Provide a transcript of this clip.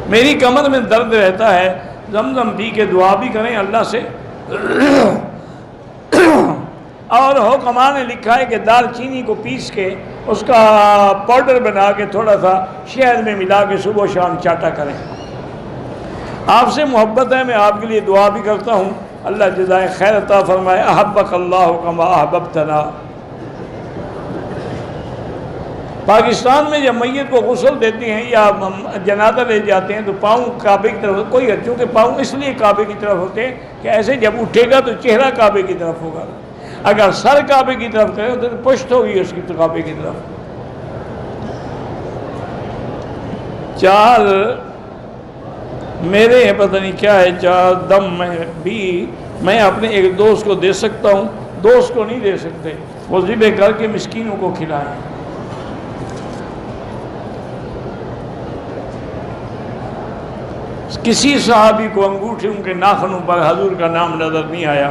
मेरी कमर में दर्द रहता है, जमजम पी के दुआ भी करें अल्लाह से। और हुक्मा ने लिखा है कि दालचीनी को पीस के उसका पाउडर बना के थोड़ा सा शहद में मिला के सुबह शाम चाटा करें। आपसे मोहब्बत है, मैं आपके लिए दुआ भी करता हूँ, अल्लाह जज़ाए खैर अता फरमाए। अहब्बकल्लाहु कमा अहबब्तना। पाकिस्तान में जब मैयत को गुस्ल देते हैं या जनाजा ले जाते हैं तो पाँव काबे की तरफ, कोई चूँकि पाँव इसलिए काबे की तरफ होते हैं कि ऐसे जब उठेगा तो चेहरा काबे की तरफ होगा, अगर सर काबे की तरफ करे तो पुश्त होगी उसकी तो काबे की तरफ। चार मेरे पता नहीं क्या है, चार दम में भी मैं अपने एक दोस्त को दे सकता हूँ, दोस्त को नहीं दे सकते, वो ज़िबे करके मिस्कीनों को खिलाएं। किसी सहाबी को अंगूठे उनके नाखनों पर हजूर का नाम नजर नहीं आया।